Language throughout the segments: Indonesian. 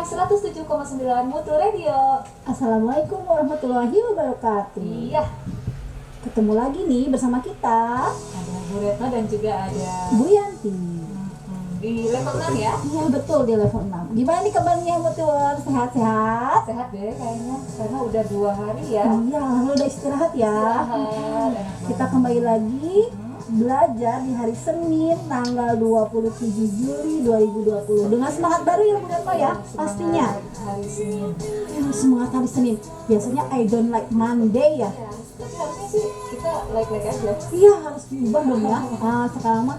107,9 Mutu Radio. Assalamualaikum warahmatullahi wabarakatuh. Iya, Ketemu lagi nih bersama kita, ada Bu Retno dan juga ada Bu Yanti. di level 6 ya. Iya betul, di level 6. Gimana nih kabarnya Mutuar? Sehat-sehat? Sehat deh kayaknya, karena udah 2 hari ya. Iya, lu udah istirahat ya. Istirahat, enak Kita banget. kembali lagi belajar di hari Senin tanggal 27 Juli 2020 dengan semangat baru ya Bu Retno ya, Semangat pastinya. hari Senin. Ya, semangat hari Senin. Biasanya I don't like Monday ya. Ya, tapi harusnya sih kita like aja. Iya, harus diubah dong ya. Sekarang mah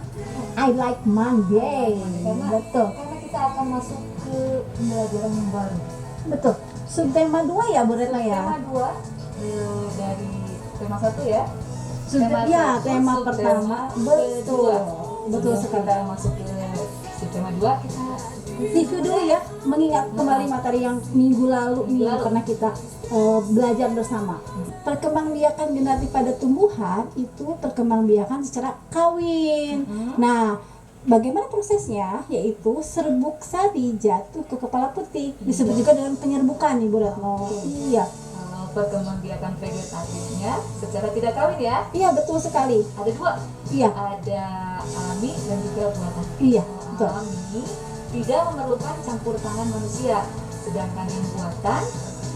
I like Monday. Betul. Karena kita akan masuk ke pembelajaran yang baru. Betul. Subtema 2 ya Bu Retno ya. Tema 2 dari tema 1 ya. Ya, satu, tema subtema pertama. Betul. kedua. Betul Sebelum sekali. kita masuk ke subtema 2, kita Review dulu ya, mengingat kembali materi yang minggu lalu nih karena kita belajar bersama. Perkembangbiakan generasi pada tumbuhan itu perkembangbiakan secara kawin. Nah, bagaimana prosesnya? Yaitu serbuk sari jatuh ke kepala petik, disebut juga dengan penyerbukan nih Bu Retno. Iya, kalau perkembangbiakan vegetatifnya secara tidak kawin ya. iya betul sekali. Ada 2. Iya, Ada alami dan juga buatan. iya betul. Alami tidak memerlukan campur tangan manusia, sedangkan yang buatan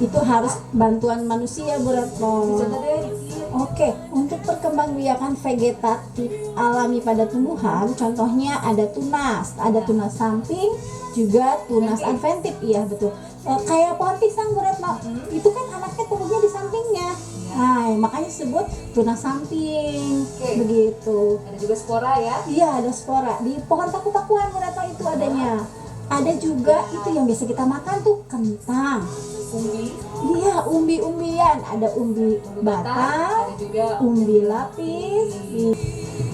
Itu harus bantuan manusia Bu Retno. contoh deh dikit. Oke, untuk perkembangbiakan vegetatif alami pada tumbuhan, contohnya ada tunas samping, juga tunas adventif, iya betul. Kayak pohon pisang Bu Retno, itu kan anaknya tumbuhnya di sampingnya. Nah, makanya disebut tunas samping, Oke. begitu. Ada juga spora ya. Iya, ada spora di pohon paku-pakuan Bu Retno itu adanya. Ada juga itu yang biasa kita makan tuh kentang. Umbi, Iya, umbi-umbian, ada umbi batang, batang, ada juga umbi lapis.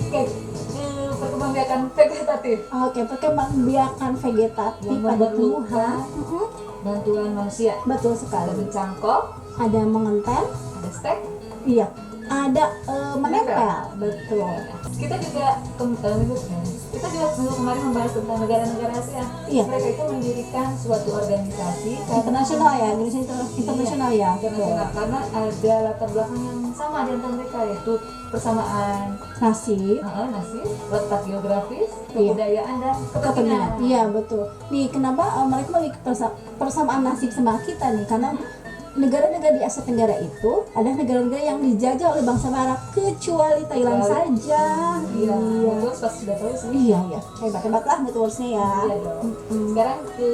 Oke, perkembangbiakan vegetatif. Oke, perkembangbiakan vegetatif Yang pada memerlukan tumbuhan. bantuan manusia. Betul Ada sekali. mencangkok, Ada mengentel, ada stek. iya. Ada menempel, betul. Kita juga minggu kemarin membahas tentang negara-negara ASEAN. Iya. Mereka itu mendirikan suatu organisasi Internasional ya, Indonesia internasional ya, betul. internasional karena ada latar belakang yang sama di antara mereka, yaitu persamaan Nasib, nasib, letak geografis, Iya. kebudayaan dan kepentingan. kepentingan. Iya, betul. Nih, kenapa mereka memiliki persamaan nasib sama kita nih? Karena negara-negara di Asia Tenggara itu ada negara-negara yang dijajah oleh bangsa Barat, kecuali Thailand saja. Iya, betul, pasti sudah tahu sih. Iya, iya. Hebat-hebat lah betulusnya ya. Iya dong. Sekarang ke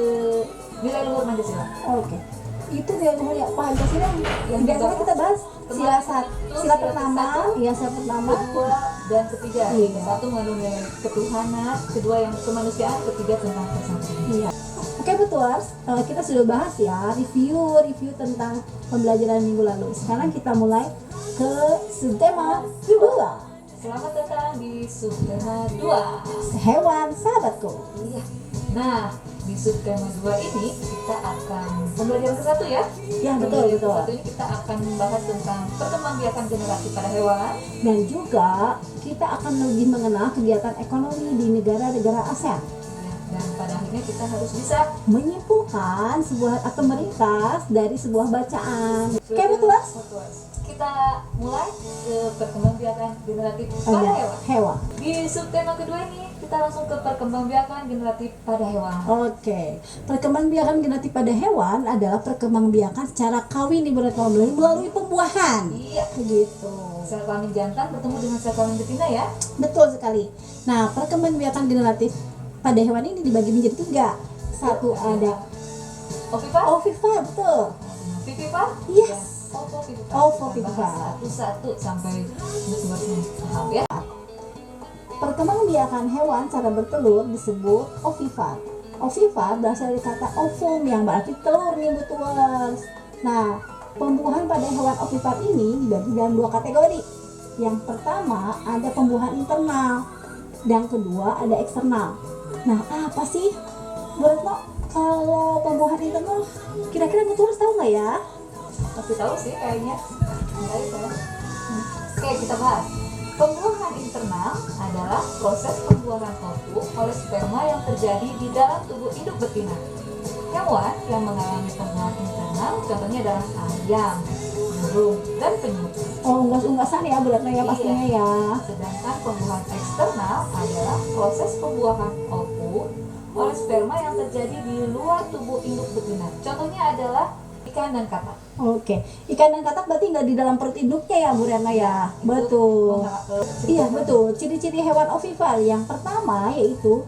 nilai luhur Pancasila. Oke. Itu dia nomor ya Pancasila yang biasanya kita bahas sila pertama, ya sila pertama. Kedua dan ketiga. Iya. Satu mengandung nilai ketuhanan, kedua yang kemanusiaan, ketiga tentang persatuan. Iya. Oke betuars, kita sudah bahas ya review tentang pembelajaran minggu lalu. Sekarang kita mulai ke subtema 2. Selamat datang di subtema 2. Hewan sahabatku. Iya. Nah, di subtema 2 ini kita akan pembelajaran ke-1 ya. Ya betul Pembelajaran betul. ke-1 ini kita akan membahas tentang perkembangbiakan generasi pada hewan. Dan juga kita akan lebih mengenal kegiatan ekonomi di negara-negara ASEAN. Dan pada akhirnya kita harus bisa Menyimpulkan sebuah atau meringkas dari sebuah bacaan. Oke betuars. Kita mulai ke perkembangbiakan generatif pada hewan. Hewan. Di subtema kedua ini kita langsung ke perkembangbiakan generatif pada hewan. Oke, perkembangbiakan genetik pada hewan adalah perkembangbiakan secara kawin nih melalui pembuahan. Iya. Begitu. Sel kelamin jantan bertemu dengan sel kelamin betina ya. Betul sekali. Nah, perkembangbiakan generatif pada hewan ini dibagi menjadi 3. Satu ada Ovipar, ovipar, betul. vivipar, Yes. dan ovovivipar. Ovovivipar. Kita bahas satu-satu sampai musim paham ya. Perkembangbiakan hewan cara bertelur disebut ovipar. Ovipar berasal dari kata ovum yang berarti telur nih betuars. Nah, pembuahan pada hewan ovipar ini dibagi dalam 2 kategori. Yang pertama ada pembuahan internal, dan kedua ada eksternal. Nah, apa sih Bu Retno kalau pembuahan internal? Kira-kira betuars tahu nggak ya? Pasti tahu sih kayaknya. Menarik ya. Oke, kita bahas. Pembuahan internal adalah proses pembuahan ovum oleh sperma yang terjadi di dalam tubuh induk betina. Hewan yang mengalami pembuahan internal contohnya adalah ayam, burung, dan penyu. Oh, unggas-unggasan ya beratnya ya pastinya ya. Sedangkan pembuahan eksternal adalah proses pembuahan ovum oleh sperma yang terjadi di luar tubuh induk betina. Contohnya adalah ikan dan katak. Oke, ikan dan katak berarti nggak di dalam perut induknya ya Bu Rena ya? Betul. Iya betul. Ciri-ciri hewan ovivar yang pertama yaitu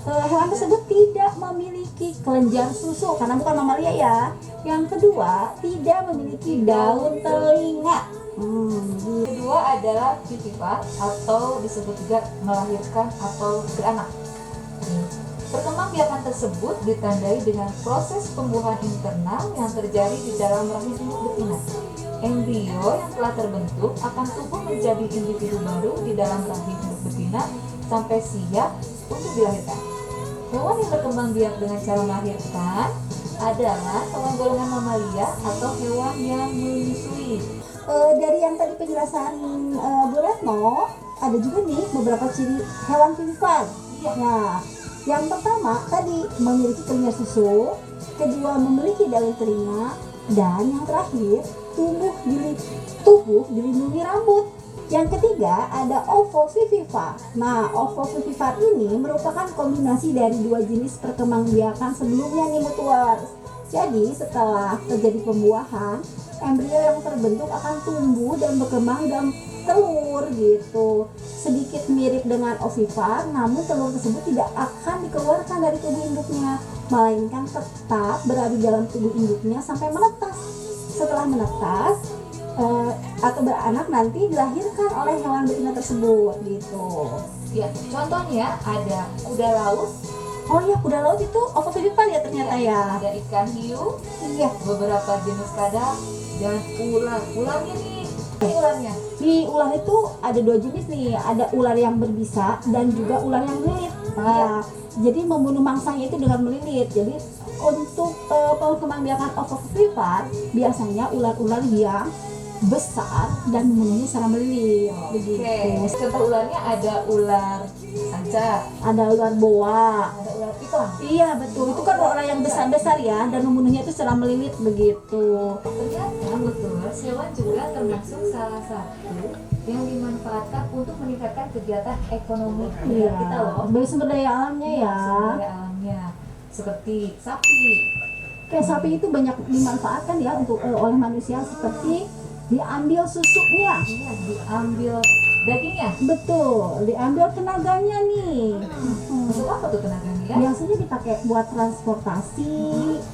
hewan tersebut tidak memiliki kelenjar susu karena bukan mamalia ya. Yang kedua, tidak memiliki daun telinga. Kedua adalah vivipar atau disebut juga melahirkan atau beranak. Perkembangbiakan tersebut ditandai dengan proses pembuahan internal yang terjadi di dalam rahim induk betina. Embrio yang telah terbentuk akan tumbuh menjadi individu baru di dalam rahim induk betina sampai siap untuk dilahirkan. Hewan yang berkembang biak dengan cara melahirkan adalah hewan golongan mamalia atau hewan yang menyusui. Dari yang tadi penjelasan Bu Retno, ada juga nih beberapa ciri hewan vivipar. Nah, yang pertama tadi memiliki kelenjar susu, kedua memiliki daun telinga, dan yang terakhir tubuh dilindungi rambut. Yang ketiga ada ovovivipar. Nah, ovovivipar ini merupakan kombinasi dari dua jenis perkembangbiakan sebelumnya nih mutuars. Jadi setelah terjadi pembuahan, embrio yang terbentuk akan tumbuh dan berkembang dalam telur gitu. Sedikit mirip dengan ovipar, namun telur tersebut tidak akan dikeluarkan dari tubuh induknya, melainkan tetap berada dalam tubuh induknya sampai menetas. Setelah menetas atau beranak nanti dilahirkan oleh hewan betina tersebut gitu. Ya, contohnya ada kuda laut. Oh ya, kuda laut itu ovovivipar ya ternyata ya. Ada ikan hiu, Iya. beberapa jenis kadal, dan ular. Ularnya nih, ularnya. Di ular itu ada dua jenis nih, ada ular yang berbisa dan juga ular yang melilit. Nah, jadi membunuh mangsanya itu dengan melilit. Jadi untuk perkembangbiakan ovovivipar biasanya ular-ular yang besar dan membunuhnya secara melilit. Begitu. Contoh ularnya ada ular sanca, Ada ular boa. ada ular piton. Iya betul, itu kan ular yang besar-besar ya dan membunuhnya itu secara melilit begitu. Ternyata betul, hewan juga termasuk salah satu yang dimanfaatkan untuk meningkatkan kegiatan ekonomi Iya, kita loh. dari sumber daya alamnya ya. Sumber daya alamnya seperti sapi. Kayak sapi itu banyak dimanfaatkan ya untuk oleh manusia seperti diambil susunya. Iya, diambil dagingnya. Betul, diambil tenaganya nih. Untuk apa tuh tenaganya ya? Biasanya dipakai buat transportasi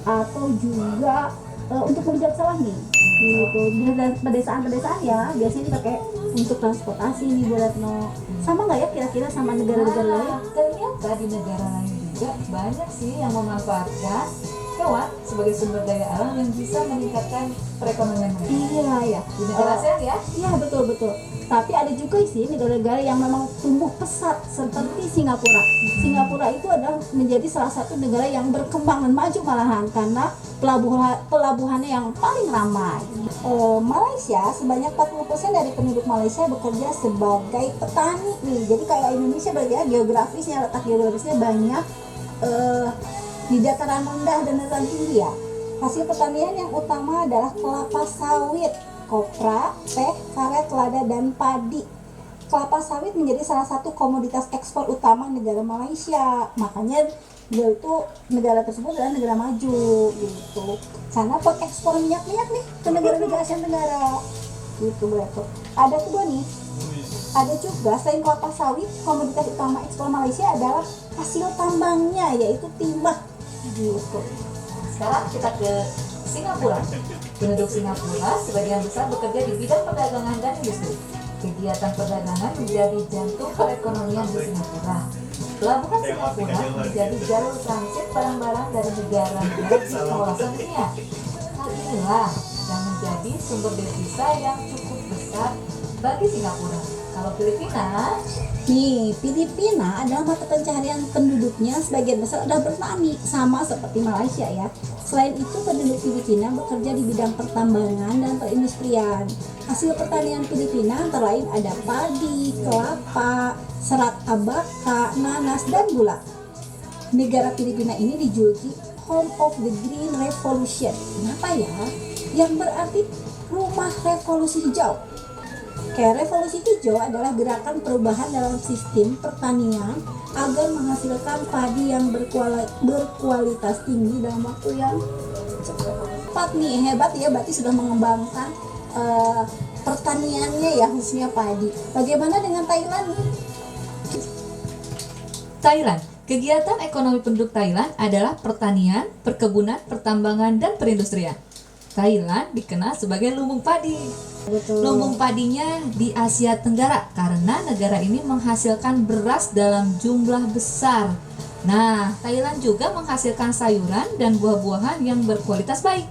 atau juga untuk kerja sawah nih. Gitu. Di pedesaan-pedesaan ya biasanya dipakai untuk transportasi nih Bu Retno. Sama nggak ya kira-kira sama negara-negara lain? Ternyata di negara lain juga banyak sih yang memanfaatkan hewan sebagai sumber daya alam yang bisa meningkatkan perekonomian mereka. Iya ya. Di negara ASEAN ya. Iya betul. Tapi ada juga sih negara-negara yang memang tumbuh pesat seperti Singapura. Singapura itu adalah menjadi salah satu negara yang berkembang dan maju malahan karena pelabuhannya yang paling ramai. Malaysia sebanyak 40% dari penduduk Malaysia bekerja sebagai petani nih. Jadi kayak Indonesia berarti ya letak geografisnya banyak di dataran rendah dan dataran tinggi ya. Hasil pertanian yang utama adalah kelapa sawit, kopra, teh, karet, lada, dan padi. Kelapa sawit menjadi salah satu komoditas ekspor utama negara Malaysia. Makanya dia itu negara tersebut adalah negara maju gitu. Karena pengekspor minyak nih ke negara-negara Asia Tenggara. Gitu berarti. Ada kedua nih. Ada juga selain kelapa sawit, komoditas utama ekspor Malaysia adalah hasil tambangnya yaitu timah. Gitu. Sekarang kita ke Singapura. Penduduk Singapura sebagian besar bekerja di bidang perdagangan dan industri. Kegiatan perdagangan menjadi jantung perekonomian di Singapura. Pelabuhan Singapura menjadi jalur transit barang-barang dari negara-negara di kawasan dunia. Hal inilah yang menjadi sumber devisa yang cukup besar bagi Singapura. Kalau Filipina adalah mata pencaharian penduduknya sebagian besar adalah bertani, sama seperti Malaysia ya. Selain itu, penduduk Filipina bekerja di bidang pertambangan dan perindustrian. Hasil pertanian Filipina antara lain ada padi, kelapa, serat abaka, nanas, dan gula. Negara Filipina ini dijuluki home of the Green Revolution. Kenapa ya? Yang berarti rumah revolusi hijau. Revolusi hijau adalah gerakan perubahan dalam sistem pertanian agar menghasilkan padi yang berkualitas tinggi dalam waktu yang cepat nih. Hebat ya, berarti sudah mengembangkan pertaniannya ya, khususnya padi. Bagaimana dengan Thailand nih? Thailand. Kegiatan ekonomi penduduk Thailand adalah pertanian, perkebunan, pertambangan, dan perindustrian. Thailand dikenal sebagai lumbung padi. Betul. Lumbung padinya di Asia Tenggara karena negara ini menghasilkan beras dalam jumlah besar. Nah, Thailand juga menghasilkan sayuran dan buah-buahan yang berkualitas baik.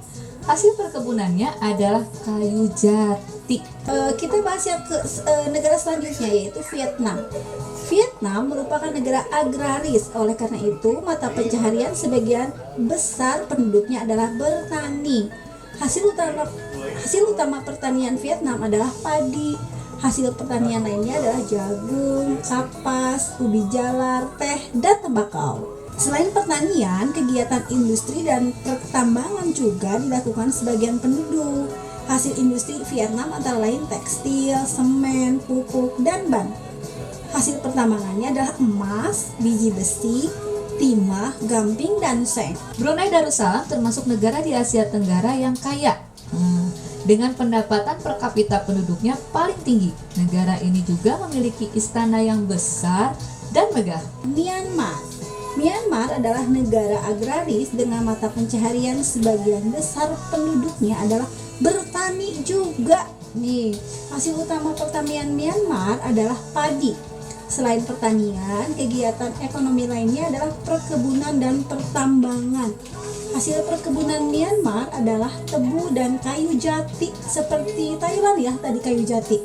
Hasil perkebunannya adalah kayu jati. Kita bahas yang ke negara selanjutnya, yaitu Vietnam. Vietnam merupakan negara agraris, oleh karena itu mata pencaharian sebagian besar penduduknya adalah bertani. Hasil utama pertanian Vietnam adalah padi. Hasil pertanian lainnya adalah jagung, kapas, ubi jalar, teh, dan tembakau. Selain pertanian, kegiatan industri dan pertambangan juga dilakukan sebagian penduduk. Hasil industri Vietnam antara lain tekstil, semen, pupuk, dan ban. Hasil pertambangannya adalah emas, biji besi, timah, gamping, dan seng. Brunei Darussalam termasuk negara di Asia Tenggara yang kaya. Dengan pendapatan per kapita penduduknya paling tinggi. Negara ini juga memiliki istana yang besar dan megah. Myanmar adalah negara agraris dengan mata pencaharian sebagian besar penduduknya adalah bertani juga. Nih, hasil utama pertanian Myanmar adalah padi. Selain pertanian, kegiatan ekonomi lainnya adalah perkebunan dan pertambangan. Hasil perkebunan Myanmar adalah tebu dan kayu jati, seperti Thailand ya, tadi kayu jati.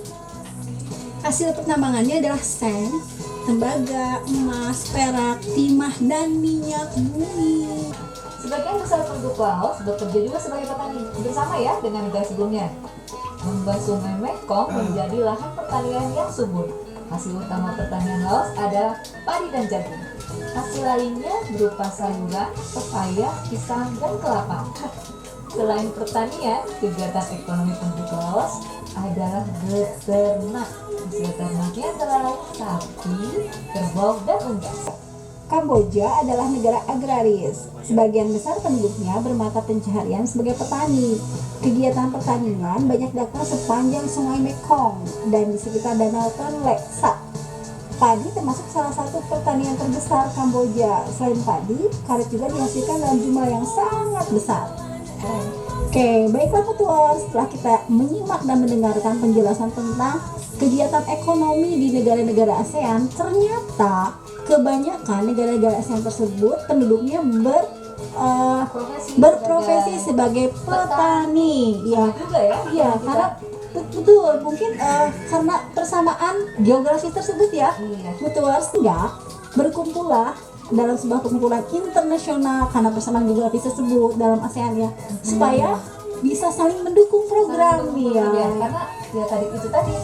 Hasil pertambangannya adalah seng, tembaga, emas, perak, timah, dan minyak bumi. Sebagian besar penduduk Laos bekerja juga sebagai petani bersama ya dengan negara sebelumnya. Membuat Sungai Mekong menjadi lahan pertanian yang subur. Hasil utama pertanian Laos adalah padi dan jagung. Hasil lainnya berupa sayuran, pepaya, pisang, dan kelapa. Selain pertanian, kegiatan ekonomi penduduk Laos adalah beternak. Hasil ternaknya antara lain sapi, kerbau, dan unggas. Kamboja adalah negara agraris. Sebagian besar penduduknya bermata pencaharian sebagai petani. Kegiatan pertanian banyak dilakukan sepanjang Sungai Mekong dan di sekitar Danau Tonle Sap. Padi termasuk salah satu pertanian terbesar Kamboja. Selain padi, karet juga dihasilkan dalam jumlah yang sangat besar. Oke, baiklah petualang, setelah kita menyimak dan mendengarkan penjelasan tentang kegiatan ekonomi di negara-negara ASEAN, ternyata kebanyakan negara-negara ASEAN tersebut penduduknya berprofesi sebagai petani. Ya, Juga ya? iya, karena betul mungkin karena persamaan geografi tersebut ya. Iya. Betul, sehingga berkumpullah dalam sebuah kumpulan internasional karena persamaan geografi tersebut dalam ASEAN ya, supaya bisa saling mendukung program ya. Karena ya tadi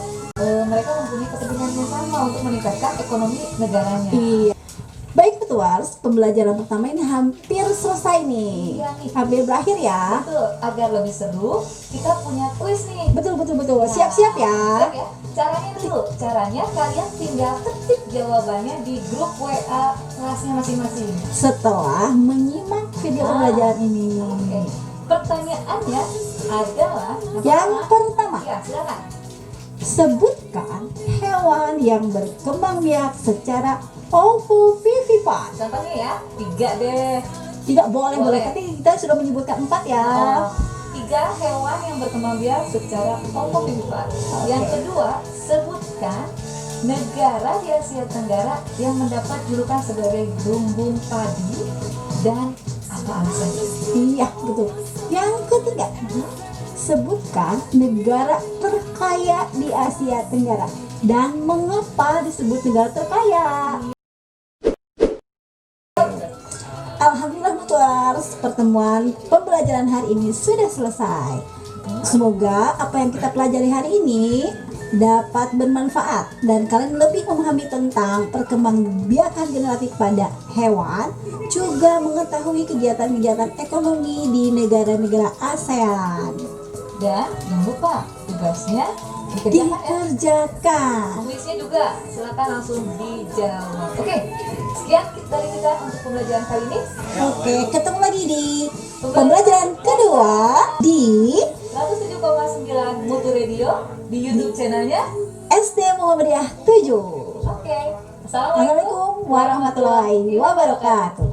mereka mempunyai kepentingan yang sama untuk meningkatkan ekonomi negaranya. Iya. Baik petuars, pembelajaran pertama ini hampir selesai nih. Iya nih. Hampir berakhir ya. Betul, agar lebih seru, kita punya kuis nih. Betul. Nah, Siap-siap ya. siap ya. Caranya kalian tinggal ketik jawabannya di grup WA kelasnya masing-masing. Setelah menyimak video pembelajaran ini. Oke. Pertanyaannya adalah Yang pertama, Ya, silakan. sebutkan hewan yang berkembang biak secara ovovivipat. Contohnya ya, 3 deh. Tidak boleh, Boleh. tapi kita sudah menyebutkan 4 ya. 3 hewan yang berkembang biak secara ovovivipat. Yang kedua, sebutkan negara di Asia Tenggara yang mendapat julukan sebagai lumbung padi dan apa alasannya? Iya, betul. Yang ketiga, sebutkan negara terkaya di Asia Tenggara dan mengapa disebut negara terkaya. Alhamdulillah Mutuars, pertemuan pembelajaran hari ini sudah selesai. Semoga apa yang kita pelajari hari ini dapat bermanfaat dan kalian lebih memahami tentang perkembangbiakan generatif pada hewan, juga mengetahui kegiatan-kegiatan ekonomi di negara-negara ASEAN. Dan jangan lupa tugasnya dikerjakan ya. Dikerjakan. Kuisnya juga silakan langsung dijawab. Oke, sekian dari kita untuk pembelajaran kali ini. Oke, ketemu lagi di pembelajaran kedua di 107,9 Mutu Radio di YouTube channelnya. SD Muhammadiyah 7. Oke, Assalamualaikum warahmatullahi wabarakatuh.